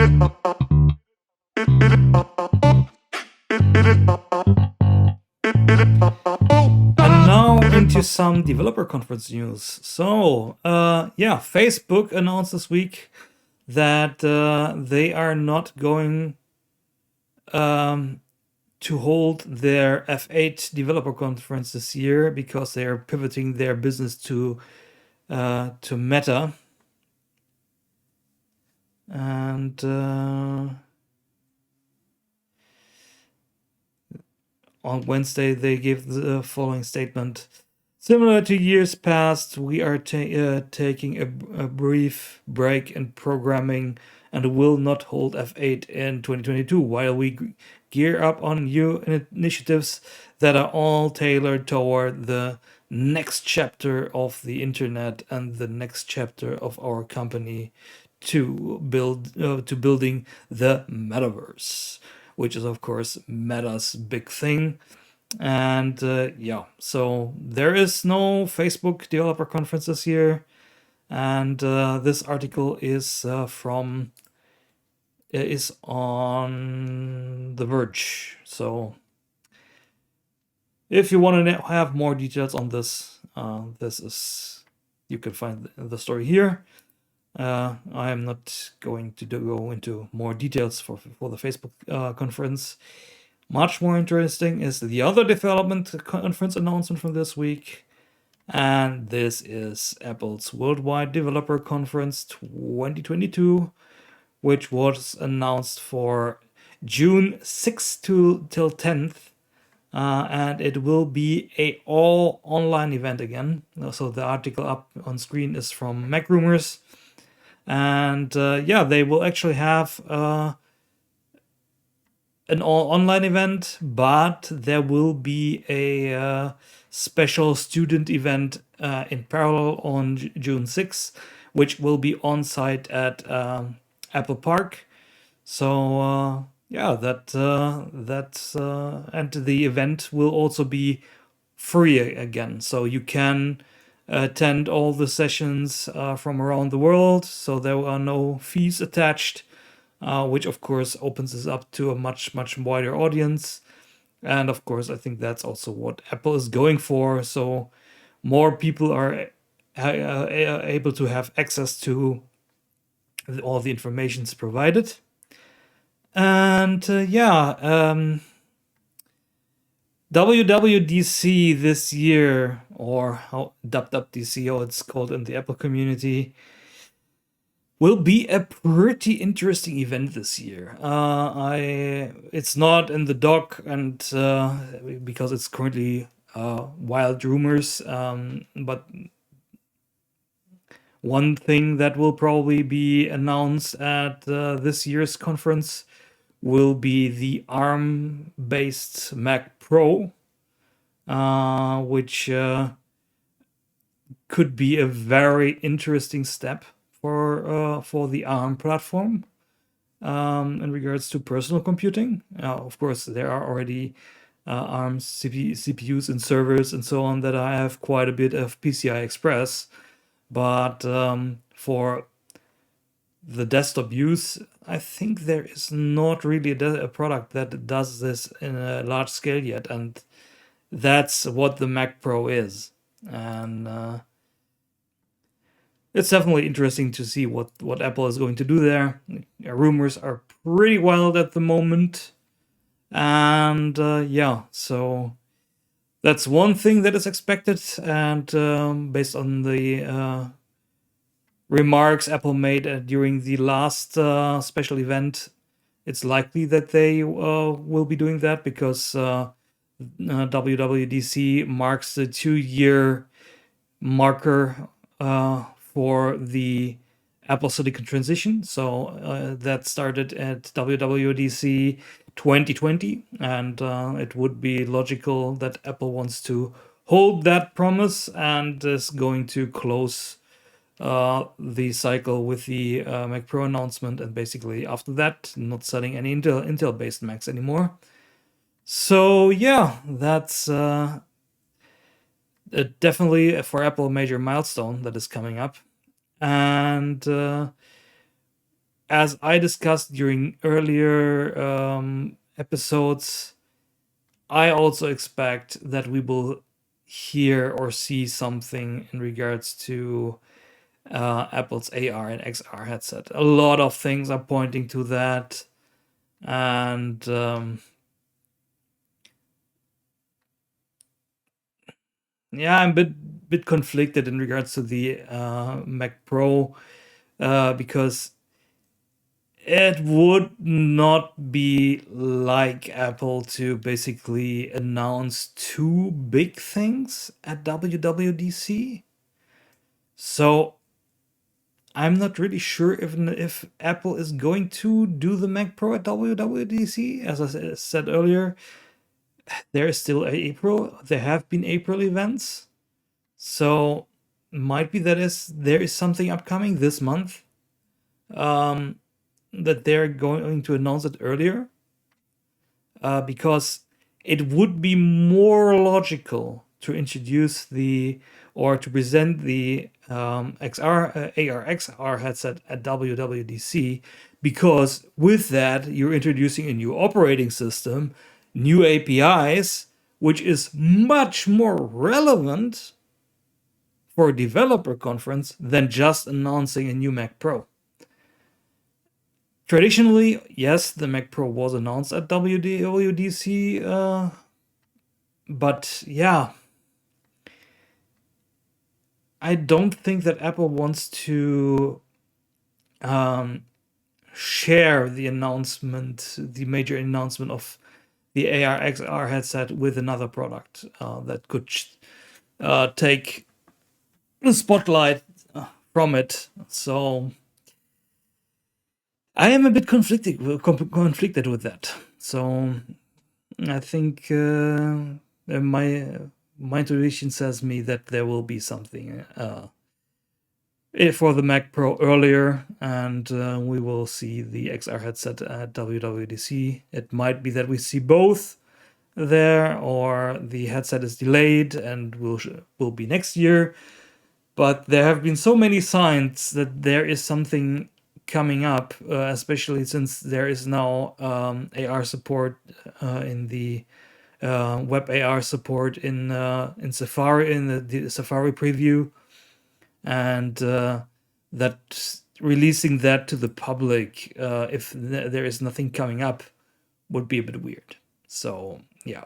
And now into some developer conference news. So, Facebook announced this week that they are not going to hold their F8 developer conference this year because they are pivoting their business to Meta. And on Wednesday, they gave the following statement. Similar to years past, we are taking a brief break in programming and will not hold F8 in 2022 while we gear up on new initiatives that are all tailored toward the next chapter of the internet and the next chapter of our company to building the metaverse, which is of course Meta's big thing. And so there is no Facebook developer conference this year, and this article is on The Verge. So if you want to have more details on this, you can find the story here. I am not going to go into more details for the Facebook conference. Much more interesting is the other development conference announcement from this week. And this is Apple's Worldwide Developer Conference 2022, which was announced for June 6th till 10th. And it will be a all online event again. So the article up on screen is from Mac Rumors. And they will actually have an all online event, but there will be a special student event in parallel on June 6th, which will be on site at Apple Park. So and the event will also be free again, so you can attend all the sessions from around the world. So there are no fees attached. Which of course opens this up to a much wider audience. And of course, I think that's also what Apple is going for. So more people are able to have access to all the informations provided. And WWDC this year, or how WWDC, how it's called in the Apple community, will be a pretty interesting event this year. It's not in the doc, and because it's currently wild rumors. But one thing that will probably be announced at this year's conference will be the ARM-based Mac Pro, which could be a very interesting step for the ARM platform in regards to personal computing. Of course, there are already ARM CPUs and servers and so on that I have quite a bit of PCI Express, but for the desktop use, I think there is not really a product that does this in a large scale yet, and that's what the Mac Pro is. And it's definitely interesting to see what Apple is going to do there. Rumors are pretty wild at the moment. And so that's one thing that is expected. And based on the remarks Apple made during the last special event, it's likely that they will be doing that, because WWDC marks the 2-year marker for the Apple Silicon transition. So that started at WWDC 2020, and it would be logical that Apple wants to hold that promise and is going to close the cycle with the Mac Pro announcement, and basically after that not selling any Intel-based Macs anymore. So that's definitely for Apple a major milestone that is coming up. And as I discussed during earlier episodes, I also expect that we will hear or see something in regards to Apple's AR and XR headset. A lot of things are pointing to that, and yeah, I'm a bit conflicted in regards to the Mac Pro because it would not be like Apple to basically announce two big things at WWDC. So I'm not really sure if Apple is going to do the Mac Pro at WWDC. As I said earlier, there is still April. There have been April events, so might be there is something upcoming this month that they're going to announce it earlier, because it would be more logical to introduce or to present the AR XR headset at WWDC, because with that you're introducing a new operating system, new APIs, which is much more relevant for a developer conference than just announcing a new Mac Pro. Traditionally, yes, the Mac Pro was announced at WWDC, but yeah, I don't think that Apple wants to share the announcement, the major announcement of the AR XR headset with another product that could take the spotlight from it. So I am a bit conflicted with that. So I think my intuition says me that there will be something for the Mac Pro earlier, and we will see the XR headset at WWDC. It might be that we see both there, or the headset is delayed and will be next year. But there have been so many signs that there is something coming up, especially since there is now AR support in the web AR support in Safari, in the Safari preview, and that releasing that to the public, if there is nothing coming up, would be a bit weird. So yeah.